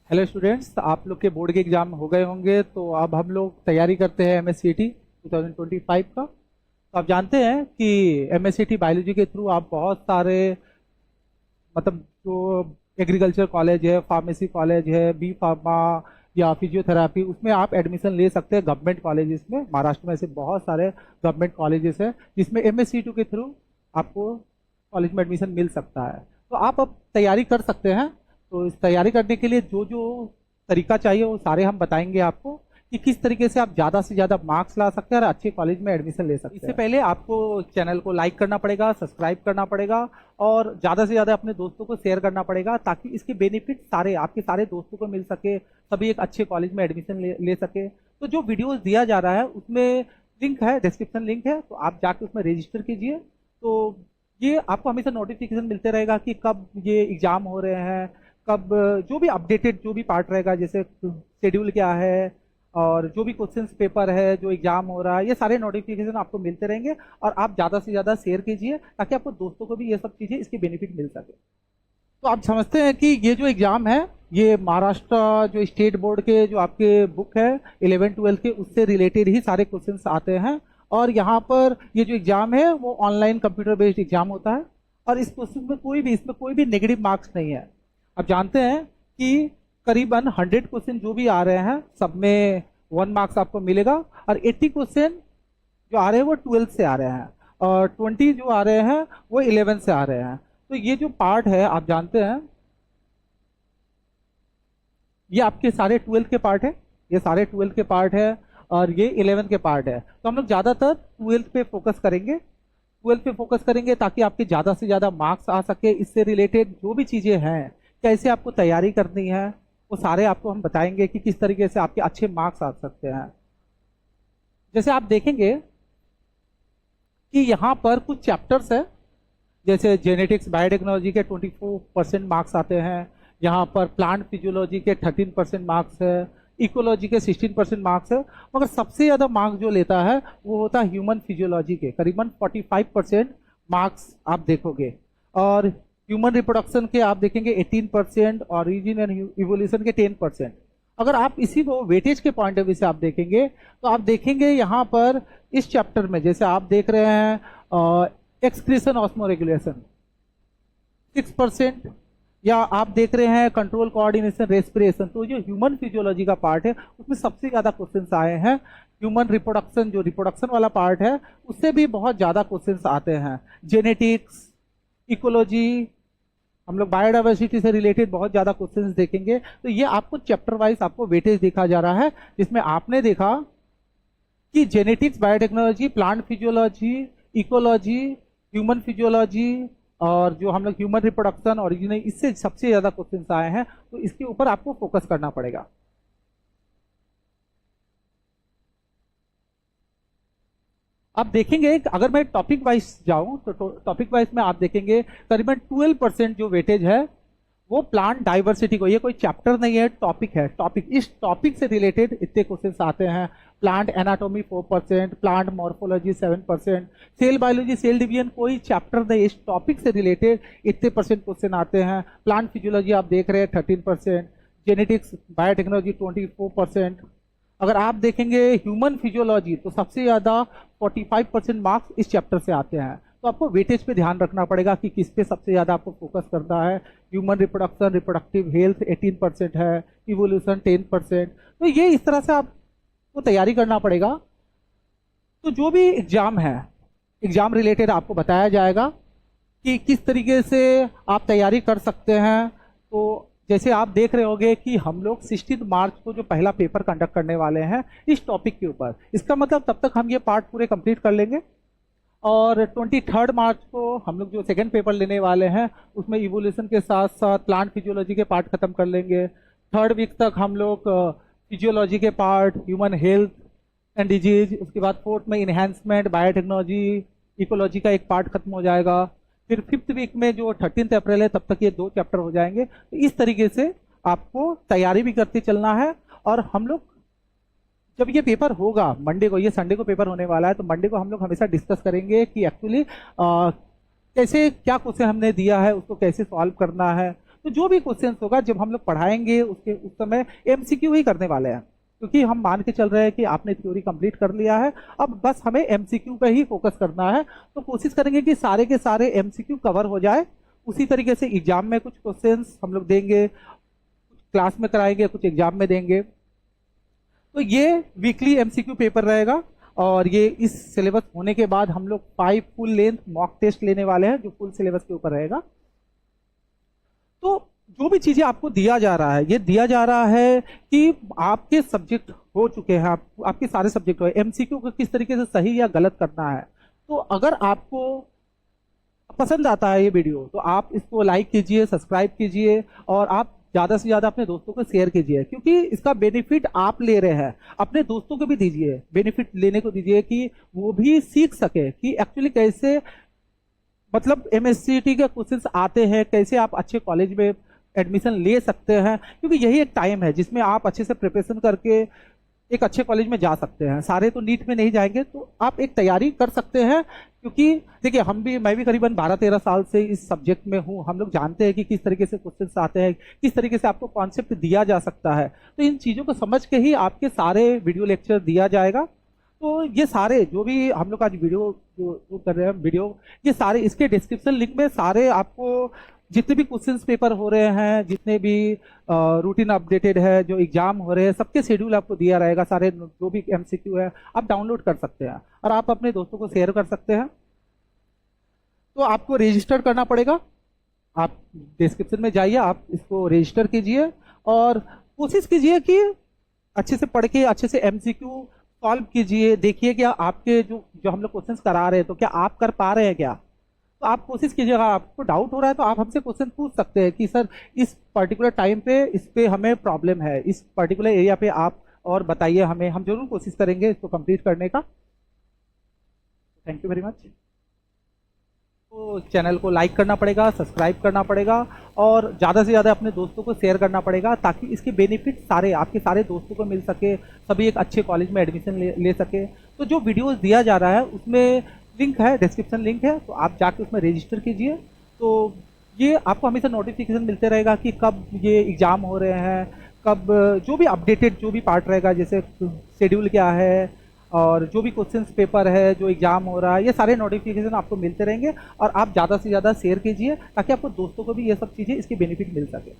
Hello students, आप लोग के बोर्ड के एग्जाम हो गए होंगे। तो अब हम लोग तैयारी करते हैं एमएससीटी 2025 का। तो आप जानते हैं कि एमएससीटी बायोलॉजी के थ्रू आप बहुत सारे मतलब जो एग्रीकल्चर कॉलेज है, फार्मेसी कॉलेज है, बी फार्मा या फिजियोथेरापी, उसमें आप एडमिशन ले सकते हैं गवर्नमेंट कॉलेजेस में। महाराष्ट्र में ऐसे बहुत सारे गवर्नमेंट कॉलेजेस हैं जिसमें एमएससीटी के थ्रू आपको कॉलेज में एडमिशन मिल सकता है। तो आप अब तैयारी कर सकते हैं। तो इस तैयारी करने के लिए जो जो तरीका चाहिए वो सारे हम बताएंगे आपको कि किस तरीके से आप ज़्यादा से ज़्यादा मार्क्स ला सकते हैं और अच्छे कॉलेज में एडमिशन ले सकते हैं। इससे पहले आपको चैनल को लाइक करना पड़ेगा, सब्सक्राइब करना पड़ेगा और ज़्यादा से ज़्यादा अपने दोस्तों को शेयर करना पड़ेगा, ताकि इसके बेनिफिट सारे आपके सारे दोस्तों को मिल सके, सभी एक अच्छे कॉलेज में एडमिशन ले सके। तो जो वीडियोज़ दिया जा रहा है उसमें लिंक है, डिस्क्रिप्शन लिंक है, तो आप जाके उसमें रजिस्टर कीजिए। तो ये आपको हमेशा नोटिफिकेशन मिलते रहेगा कि कब ये एग्ज़ाम हो रहे हैं, कब जो भी अपडेटेड जो भी पार्ट रहेगा, जैसे शेड्यूल क्या है और जो भी क्वेश्चंस पेपर है, जो एग्जाम हो रहा है, ये सारे नोटिफिकेशन आपको मिलते रहेंगे। और आप ज़्यादा से ज़्यादा शेयर कीजिए ताकि आपको दोस्तों को भी ये सब चीज़ें इसके बेनिफिट मिल सके। तो आप समझते हैं कि ये जो एग्ज़ाम है ये महाराष्ट्र जो स्टेट बोर्ड के जो आपके बुक है 11-12 के, उससे रिलेटेड ही सारे क्वेश्चंस आते हैं। और यहाँ पर ये जो एग्ज़ाम है वो ऑनलाइन कंप्यूटर बेस्ड एग्जाम होता है और इस क्वेश्चन में इसमें कोई भी नेगेटिव मार्क्स नहीं है। आप जानते हैं कि करीबन 100 क्वेश्चन जो भी आ रहे हैं सब में 1 मार्क्स आपको मिलेगा और 80 क्वेश्चन जो आ रहे हैं वो 12 से आ रहे हैं और 20 जो आ रहे हैं वो 11 से आ रहे हैं। तो ये जो पार्ट है आप जानते हैं ये आपके सारे 12 के पार्ट है, ये सारे 12 के पार्ट है और ये 11 के पार्ट है। तो हम लोग ज़्यादातर 12 पे फोकस करेंगे, 12 पे फोकस करेंगे ताकि आपके ज़्यादा से ज़्यादा मार्क्स आ सके। इससे रिलेटेड जो भी चीज़ें हैं, कैसे आपको तैयारी करनी है, वो सारे आपको हम बताएंगे कि किस तरीके से आपके अच्छे मार्क्स आ सकते हैं। जैसे आप देखेंगे कि यहाँ पर कुछ चैप्टर्स है, जैसे जेनेटिक्स बायोटेक्नोलॉजी के 24% मार्क्स आते हैं, यहाँ पर प्लांट फिजियोलॉजी के 13% मार्क्स है, इकोलॉजी के 16% मार्क्स है, मगर सबसे ज़्यादा मार्क्स जो लेता है वो होता है ह्यूमन फिजियोलॉजी के, करीबन 45% मार्क्स आप देखोगे। और ह्यूमन रिप्रोडक्शन के आप देखेंगे 18%, ऑरिजिन एंड इवोल्यूशन के 10%। अगर आप इसी को वेटेज के पॉइंट ऑफ व्यू से आप देखेंगे तो आप देखेंगे यहाँ पर इस चैप्टर में जैसे आप देख रहे हैं एक्सक्रीशन ऑस्मो रेगुलेशन 6%, या आप देख रहे हैं कंट्रोल कोऑर्डिनेशन रेस्पिरेशन। तो जो ह्यूमन फिजियोलॉजी का पार्ट है उसमें सबसे ज़्यादा क्वेश्चंस आए हैं। ह्यूमन रिप्रोडक्शन जो रिप्रोडक्शन वाला पार्ट है उससे भी बहुत ज़्यादा क्वेश्चंस आते हैं। जेनेटिक्स, इकोलॉजी, हम लोग बायोडाइवर्सिटी से रिलेटेड बहुत ज़्यादा क्वेश्चंस देखेंगे। तो ये आपको चैप्टर वाइज आपको वेटेज देखा जा रहा है, जिसमें आपने देखा कि genetics, biotechnology, plant physiology, ecology, human physiology और जो हम लोग ह्यूमन रिप्रोडक्शन, ओरिजिन, इससे सबसे ज़्यादा क्वेश्चंस आए हैं। तो इसके ऊपर आपको फोकस करना पड़ेगा। आप देखेंगे अगर मैं टॉपिक वाइज जाऊं तो टॉपिक वाइज में आप देखेंगे करीबन 12% जो वेटेज है वो प्लांट डाइवर्सिटी को, ये कोई चैप्टर नहीं है, टॉपिक है। टॉपिक, इस टॉपिक से रिलेटेड इतने क्वेश्चंस आते हैं। Plant anatomy 4%, plant morphology 7%, cell biology, cell division कोई चैप्टर नहीं, इस टॉपिक से रिलेटेड इतने % क्वेश्चन आते हैं। प्लांट फिजियोलॉजी आप देख रहे हैं 13%, जेनेटिक्स बायोटेक्नोलॉजी 24%। अगर आप देखेंगे ह्यूमन फिजियोलॉजी तो सबसे ज़्यादा 45% मार्क्स इस चैप्टर से आते हैं। तो आपको वेटेज पे ध्यान रखना पड़ेगा कि किस पे सबसे ज़्यादा आपको फोकस करना है। ह्यूमन रिप्रोडक्शन, रिप्रोडक्टिव हेल्थ 18% है, इवोल्यूशन 10%। तो ये इस तरह से आपको तैयारी करना पड़ेगा। तो जो भी एग्ज़ाम है, एग्ज़ाम रिलेटेड आपको बताया जाएगा कि किस तरीके से आप तैयारी कर सकते हैं। तो जैसे आप देख रहे होंगे कि हम लोग 16 मार्च को जो पहला पेपर कंडक्ट करने वाले हैं इस टॉपिक के ऊपर, इसका मतलब तब तक हम ये पार्ट पूरे कंप्लीट कर लेंगे। और 23 मार्च को हम लोग जो सेकंड पेपर लेने वाले हैं उसमें इवोल्यूशन के साथ साथ प्लांट फिजियोलॉजी के पार्ट खत्म कर लेंगे। 3rd वीक तक हम लोग फिजियोलॉजी के part, human health and disease, उसके बाद 4th में इन्हेंसमेंट, बायोटेक्नोलॉजी, इकोलॉजी का एक पार्ट खत्म हो जाएगा। फिर 5th वीक में जो 13 अप्रैल है तब तक ये 2 चैप्टर हो जाएंगे। तो इस तरीके से आपको तैयारी भी करते चलना है। और हम लोग जब ये पेपर होगा मंडे को, ये संडे को पेपर होने वाला है, तो मंडे को हम लोग हमेशा डिस्कस करेंगे कि एक्चुअली कैसे क्या क्वेश्चन हमने दिया है उसको कैसे सॉल्व करना है। तो जो भी क्वेश्चन होगा जब हम लोग पढ़ाएंगे उसके उस समय एमसीक्यू ही करने वाले हैं, क्योंकि हम मान के चल रहे हैं कि आपने थ्योरी कंप्लीट कर लिया है, अब बस हमें एमसीक्यू पे ही फोकस करना है। तो कोशिश करेंगे कि सारे के सारे एमसीक्यू कवर हो जाए। उसी तरीके से एग्जाम में कुछ क्वेश्चंस हम लोग देंगे, कुछ क्लास में कराएंगे, कुछ एग्जाम में देंगे। तो ये वीकली एमसीक्यू पेपर रहेगा और ये इस सिलेबस होने के बाद हम लोग 5 फुल लेंथ मॉक टेस्ट लेने वाले हैं जो फुल सिलेबस के ऊपर रहेगा। तो जो भी चीजें आपको दिया जा रहा है, ये दिया जा रहा है कि आपके सब्जेक्ट हो चुके हैं, आपके सारे सब्जेक्ट हो, एमसीक्यू को किस तरीके से सही या गलत करना है। तो अगर आपको पसंद आता है ये वीडियो तो आप इसको लाइक कीजिए, सब्सक्राइब कीजिए और आप ज़्यादा से ज़्यादा अपने दोस्तों को शेयर कीजिए, क्योंकि इसका बेनिफिट आप ले रहे हैं, अपने दोस्तों को भी दीजिए, बेनिफिट लेने को दीजिए कि वो भी सीख सके कि एक्चुअली कैसे मतलब एमएससीटी के क्वेश्चंस आते हैं, कैसे आप अच्छे कॉलेज में एडमिशन ले सकते हैं। क्योंकि यही एक टाइम है जिसमें आप अच्छे से प्रिपरेशन करके एक अच्छे कॉलेज में जा सकते हैं। सारे तो नीट में नहीं जाएंगे, तो आप एक तैयारी कर सकते हैं। क्योंकि देखिए मैं भी करीबन 12-13 साल से इस सब्जेक्ट में हूँ। हम लोग जानते हैं कि किस तरीके से क्वेश्चंस आते हैं, किस तरीके से आपको कॉन्सेप्ट दिया जा सकता है। तो इन चीज़ों को समझ के ही आपके सारे वीडियो लेक्चर दिया जाएगा। तो ये सारे जो भी हम लोग आज वीडियो जो कर रहे हैं वीडियो, ये सारे इसके डिस्क्रिप्शन लिंक में सारे आपको जितने भी क्वेश्चंस पेपर हो रहे हैं, जितने भी रूटीन अपडेटेड है, जो एग्जाम हो रहे हैं, सबके शेड्यूल आपको दिया रहेगा। सारे जो भी एमसीक्यू है आप डाउनलोड कर सकते हैं और आप अपने दोस्तों को शेयर कर सकते हैं। तो आपको रजिस्टर करना पड़ेगा, आप डिस्क्रिप्शन में जाइए, आप इसको रजिस्टर कीजिए और कोशिश कीजिए कि अच्छे से पढ़ के अच्छे से एमसीक्यू सॉल्व कीजिए। देखिए क्या आपके जो हम लोग क्वेश्चंस करा रहे हैं तो क्या आप कर पा रहे हैं क्या। तो आप कोशिश कीजिएगा, आपको डाउट हो रहा है तो आप हमसे क्वेश्चन पूछ सकते हैं कि सर इस पर्टिकुलर टाइम पे इस पे हमें प्रॉब्लम है, इस पर्टिकुलर एरिया पे आप और बताइए हमें, हम जरूर कोशिश करेंगे इसको कंप्लीट करने का। Thank you very much. तो चैनल को लाइक करना पड़ेगा, सब्सक्राइब करना पड़ेगा और ज़्यादा से ज़्यादा अपने दोस्तों को शेयर करना पड़ेगा, ताकि इसके बेनिफिट सारे आपके सारे दोस्तों को मिल सके, सभी एक अच्छे कॉलेज में एडमिशन ले सके। तो जो वीडियोस दिया जा रहा है उसमें लिंक है, डिस्क्रिप्शन लिंक है, तो आप जाके उसमें रजिस्टर कीजिए। तो ये आपको हमेशा नोटिफिकेशन मिलते रहेगा कि कब ये एग्ज़ाम हो रहे हैं, कब जो भी अपडेटेड जो भी पार्ट रहेगा, जैसे शेड्यूल क्या है और जो भी क्वेश्चंस पेपर है, जो एग्जाम हो रहा है, ये सारे नोटिफिकेशन आपको मिलते रहेंगे। और आप ज़्यादा से ज़्यादा शेयर कीजिए ताकि आपको दोस्तों को भी ये सब चीज़ें इसकी बेनिफिट मिल सके।